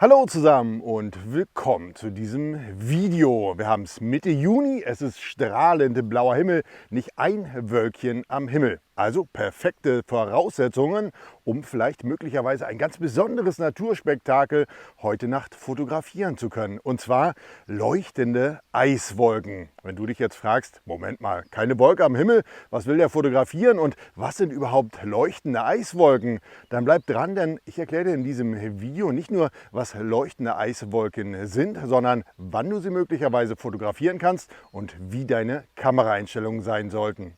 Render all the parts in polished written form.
Hallo zusammen und willkommen zu diesem Video. Wir haben es Mitte Juni, es ist strahlend blauer Himmel, nicht ein Wölkchen am Himmel. Also perfekte Voraussetzungen, um vielleicht möglicherweise ein ganz besonderes Naturspektakel heute Nacht fotografieren zu können. Und zwar leuchtende Eiswolken. Wenn du dich jetzt fragst, Moment mal, keine Wolke am Himmel, was will der fotografieren und was sind überhaupt leuchtende Eiswolken? Dann bleib dran, denn ich erkläre dir in diesem Video nicht nur, was leuchtende Eiswolken sind, sondern wann du sie möglicherweise fotografieren kannst und wie deine Kameraeinstellungen sein sollten.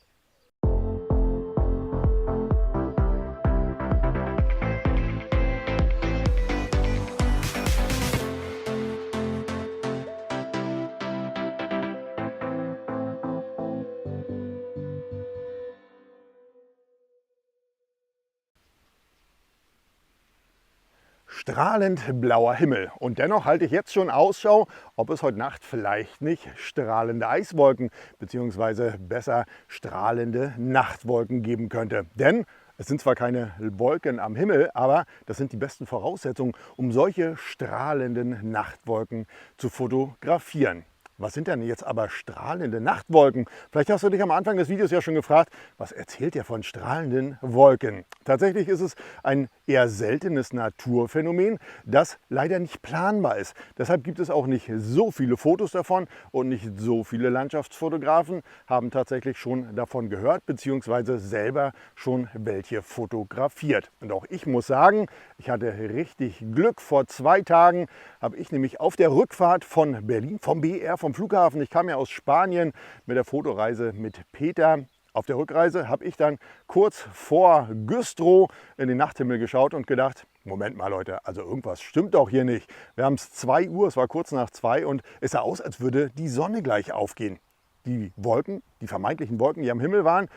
Strahlend blauer Himmel und dennoch halte ich jetzt schon Ausschau, ob es heute Nacht vielleicht nicht strahlende Eiswolken bzw. besser strahlende Nachtwolken geben könnte. Denn es sind zwar keine Wolken am Himmel, aber das sind die besten Voraussetzungen, um solche strahlenden Nachtwolken zu fotografieren. Was sind denn jetzt aber strahlende Nachtwolken? Vielleicht hast du dich am Anfang des Videos ja schon gefragt, was erzählt ihr von strahlenden Wolken? Tatsächlich ist es ein eher seltenes Naturphänomen, das leider nicht planbar ist. Deshalb gibt es auch nicht so viele Fotos davon und nicht so viele Landschaftsfotografen haben tatsächlich schon davon gehört bzw. selber schon welche fotografiert. Und auch ich muss sagen, ich hatte richtig Glück. Vor 2 Tagen habe ich nämlich auf der Rückfahrt von Berlin, vom BER, vom Flughafen, ich kam ja aus Spanien mit der Fotoreise mit Peter. Auf der Rückreise habe ich dann kurz vor Güstrow in den Nachthimmel geschaut und gedacht, Moment mal Leute, also irgendwas stimmt doch hier nicht. Wir haben es 2 Uhr, es war kurz nach 2 und es sah aus, als würde die Sonne gleich aufgehen. Die Wolken, die vermeintlichen Wolken, die am Himmel waren,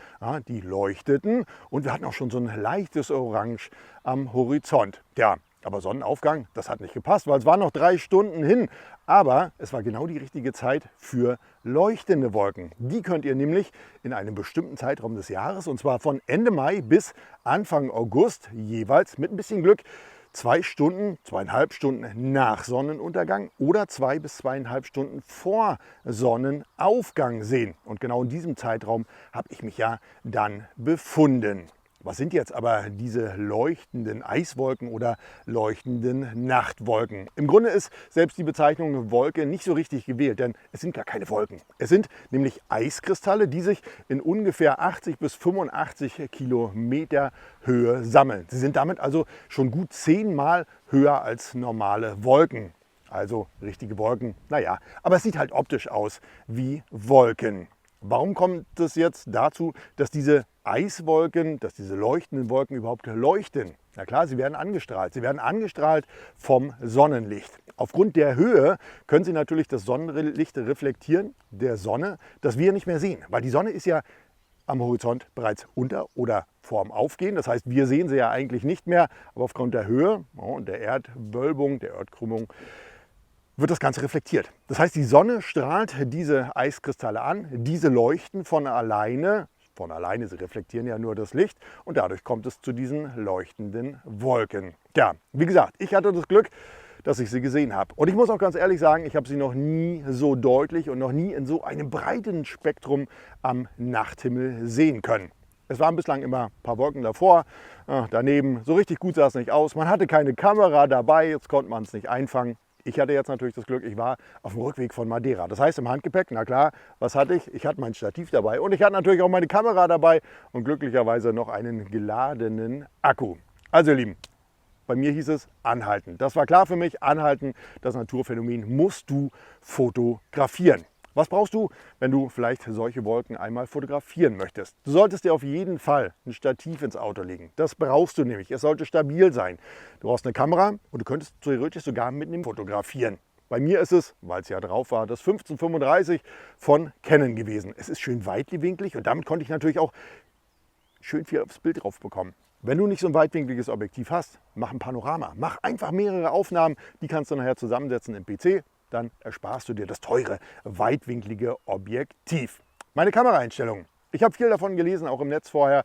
die leuchteten und wir hatten auch schon so ein leichtes Orange am Horizont. Ja, aber Sonnenaufgang, das hat nicht gepasst, weil es waren noch 3 Stunden hin. Aber es war genau die richtige Zeit für leuchtende Wolken. Die könnt ihr nämlich in einem bestimmten Zeitraum des Jahres, und zwar von Ende Mai bis Anfang August, jeweils mit ein bisschen Glück, 2 Stunden, 2,5 Stunden nach Sonnenuntergang oder 2 bis 2,5 Stunden vor Sonnenaufgang sehen. Und genau in diesem Zeitraum habe ich mich ja dann befunden. Was sind jetzt aber diese leuchtenden Eiswolken oder leuchtenden Nachtwolken? Im Grunde ist selbst die Bezeichnung Wolke nicht so richtig gewählt, denn es sind gar keine Wolken. Es sind nämlich Eiskristalle, die sich in ungefähr 80 bis 85 Kilometer Höhe sammeln. Sie sind damit also schon gut 10-mal höher als normale Wolken. Also richtige Wolken, naja, aber es sieht halt optisch aus wie Wolken. Warum kommt es jetzt dazu, dass diese Eiswolken, dass diese leuchtenden Wolken überhaupt leuchten? Na klar, sie werden angestrahlt. Sie werden angestrahlt vom Sonnenlicht. Aufgrund der Höhe können sie natürlich das Sonnenlicht reflektieren, der Sonne, das wir nicht mehr sehen. Weil die Sonne ist ja am Horizont bereits unter oder vorm Aufgehen. Das heißt, wir sehen sie ja eigentlich nicht mehr. Aber aufgrund der Höhe und der Erdwölbung, der Erdkrümmung, wird das Ganze reflektiert. Das heißt, die Sonne strahlt diese Eiskristalle an, diese leuchten von alleine, sie reflektieren ja nur das Licht und dadurch kommt es zu diesen leuchtenden Wolken. Ja, wie gesagt, ich hatte das Glück, dass ich sie gesehen habe. Und ich muss auch ganz ehrlich sagen, ich habe sie noch nie so deutlich und noch nie in so einem breiten Spektrum am Nachthimmel sehen können. Es waren bislang immer ein paar Wolken davor, daneben, so richtig gut sah es nicht aus. Man hatte keine Kamera dabei, jetzt konnte man es nicht einfangen. Ich hatte jetzt natürlich das Glück, ich war auf dem Rückweg von Madeira. Das heißt im Handgepäck, na klar, was hatte ich? Ich hatte mein Stativ dabei und ich hatte natürlich auch meine Kamera dabei und glücklicherweise noch einen geladenen Akku. Also ihr Lieben, bei mir hieß es anhalten. Das war klar für mich, anhalten, das Naturphänomen musst du fotografieren. Was brauchst du, wenn du vielleicht solche Wolken einmal fotografieren möchtest? Du solltest dir auf jeden Fall ein Stativ ins Auto legen. Das brauchst du nämlich. Es sollte stabil sein. Du brauchst eine Kamera und du könntest theoretisch sogar mit einem fotografieren. Bei mir ist es, weil es ja drauf war, das 1535 von Canon gewesen. Es ist schön weitwinklig und damit konnte ich natürlich auch schön viel aufs Bild drauf bekommen. Wenn du nicht so ein weitwinkliges Objektiv hast, mach ein Panorama. Mach einfach mehrere Aufnahmen, die kannst du nachher zusammensetzen im PC. Dann ersparst du dir das teure, weitwinklige Objektiv. Meine Kameraeinstellungen. Ich habe viel davon gelesen, auch im Netz vorher.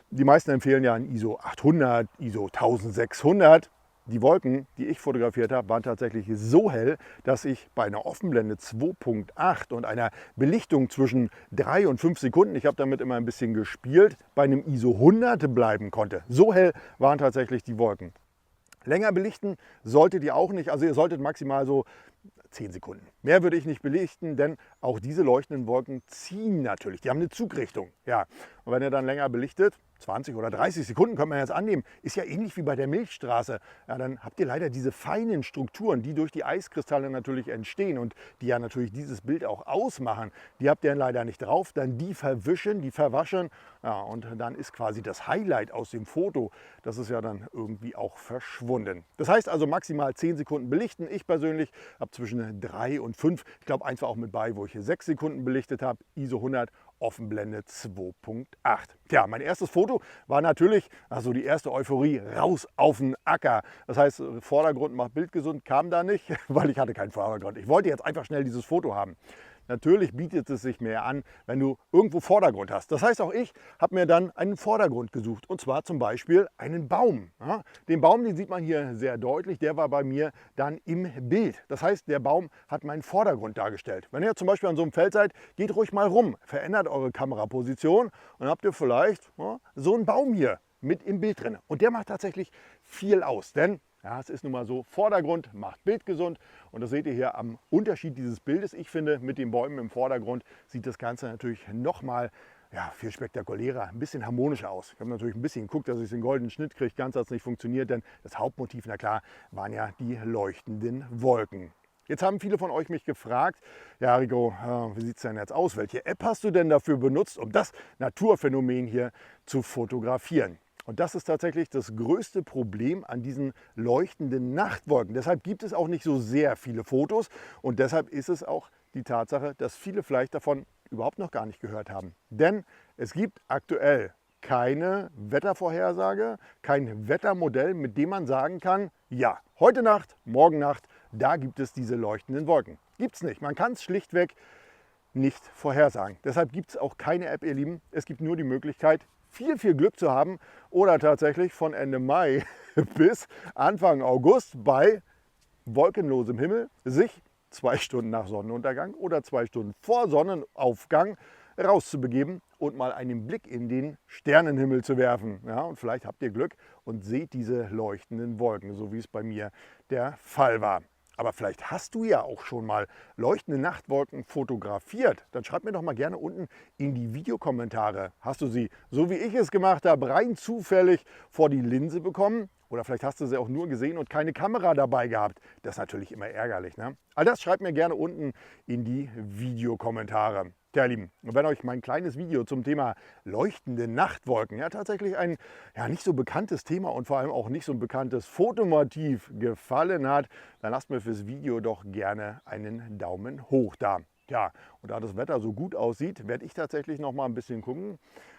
Die meisten empfehlen ja ein ISO 800, ISO 1600. Die Wolken, die ich fotografiert habe, waren tatsächlich so hell, dass ich bei einer Offenblende 2.8 und einer Belichtung zwischen 3 und 5 Sekunden, ich habe damit immer ein bisschen gespielt, bei einem ISO 100 bleiben konnte. So hell waren tatsächlich die Wolken. Länger belichten solltet ihr auch nicht, also ihr solltet maximal so 10 Sekunden. Mehr würde ich nicht belichten, denn auch diese leuchtenden Wolken ziehen natürlich. Die haben eine Zugrichtung. Ja. Und wenn ihr dann länger belichtet, 20 oder 30 Sekunden könnte man jetzt annehmen, ist ja ähnlich wie bei der Milchstraße. Ja, dann habt ihr leider diese feinen Strukturen, die durch die Eiskristalle natürlich entstehen und die ja natürlich dieses Bild auch ausmachen. Die habt ihr dann leider nicht drauf, dann die verwischen, die verwaschen. Ja, und dann ist quasi das Highlight aus dem Foto, das ist ja dann irgendwie auch verschwunden. Das heißt also maximal 10 Sekunden belichten. Ich persönlich habe zwischen 3 und 5, ich glaube eins war auch mit bei, wo ich 6 Sekunden belichtet habe, ISO 100. Offenblende 2.8. Tja, mein erstes Foto war natürlich, also die erste Euphorie, raus auf den Acker. Das heißt, Vordergrund macht Bild gesund, kam da nicht, weil ich hatte keinen Vordergrund. Ich wollte jetzt einfach schnell dieses Foto haben. Natürlich bietet es sich mehr an, wenn du irgendwo Vordergrund hast. Das heißt, auch ich habe mir dann einen Vordergrund gesucht. Und zwar zum Beispiel einen Baum. Ja, den Baum, den sieht man hier sehr deutlich. Der war bei mir dann im Bild. Das heißt, der Baum hat meinen Vordergrund dargestellt. Wenn ihr zum Beispiel an so einem Feld seid, geht ruhig mal rum. Verändert eure Kameraposition und dann habt ihr vielleicht so einen Baum hier mit im Bild drin. Und der macht tatsächlich viel aus. Denn ja, es ist nun mal so, Vordergrund macht Bild gesund und das seht ihr hier am Unterschied dieses Bildes. Ich finde, mit den Bäumen im Vordergrund sieht das Ganze natürlich nochmal viel spektakulärer, ein bisschen harmonischer aus. Ich habe natürlich ein bisschen geguckt, dass ich den goldenen Schnitt kriege. Ganz hat es nicht funktioniert, denn das Hauptmotiv, na klar, waren ja die leuchtenden Wolken. Jetzt haben viele von euch mich gefragt, ja Rico, wie sieht es denn jetzt aus? Welche App hast du denn dafür benutzt, um das Naturphänomen hier zu fotografieren? Und das ist tatsächlich das größte Problem an diesen leuchtenden Nachtwolken. Deshalb gibt es auch nicht so sehr viele Fotos und deshalb ist es auch die Tatsache, dass viele vielleicht davon überhaupt noch gar nicht gehört haben. Denn es gibt aktuell keine Wettervorhersage, kein Wettermodell, mit dem man sagen kann, ja, heute Nacht, morgen Nacht, da gibt es diese leuchtenden Wolken. Gibt es nicht. Man kann es schlichtweg nicht vorhersagen. Deshalb gibt es auch keine App, ihr Lieben. Es gibt nur die Möglichkeit, viel Glück zu haben oder tatsächlich von Ende Mai bis Anfang August bei wolkenlosem Himmel sich 2 Stunden nach Sonnenuntergang oder 2 Stunden vor Sonnenaufgang rauszubegeben und mal einen Blick in den Sternenhimmel zu werfen. Ja, und vielleicht habt ihr Glück und seht diese leuchtenden Wolken, so wie es bei mir der Fall war. Aber vielleicht hast du ja auch schon mal leuchtende Nachtwolken fotografiert. Dann schreib mir doch mal gerne unten in die Videokommentare. Hast du sie, so wie ich es gemacht habe, rein zufällig vor die Linse bekommen? Oder vielleicht hast du sie auch nur gesehen und keine Kamera dabei gehabt. Das ist natürlich immer ärgerlich, ne? All das schreibt mir gerne unten in die Videokommentare. Tja, ihr Lieben, und wenn euch mein kleines Video zum Thema leuchtende Nachtwolken, ja tatsächlich ein nicht so bekanntes Thema und vor allem auch nicht so ein bekanntes Fotomotiv gefallen hat, dann lasst mir fürs Video doch gerne einen Daumen hoch da. Ja, und da das Wetter so gut aussieht, werde ich tatsächlich noch mal ein bisschen gucken,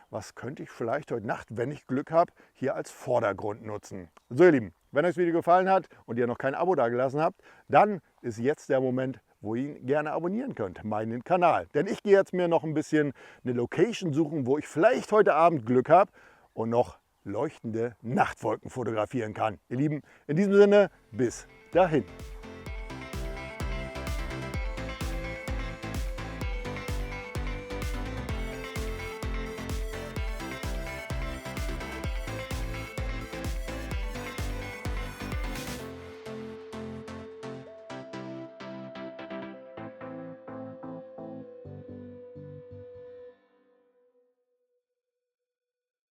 was könnte ich vielleicht heute Nacht, wenn ich Glück habe, hier als Vordergrund nutzen. So ihr Lieben, wenn euch das Video gefallen hat und ihr noch kein Abo dagelassen habt, dann ist jetzt der Moment, wo ihr ihn gerne abonnieren könnt, meinen Kanal. Denn ich gehe jetzt mir noch ein bisschen eine Location suchen, wo ich vielleicht heute Abend Glück habe und noch leuchtende Nachtwolken fotografieren kann. Ihr Lieben, in diesem Sinne, bis dahin.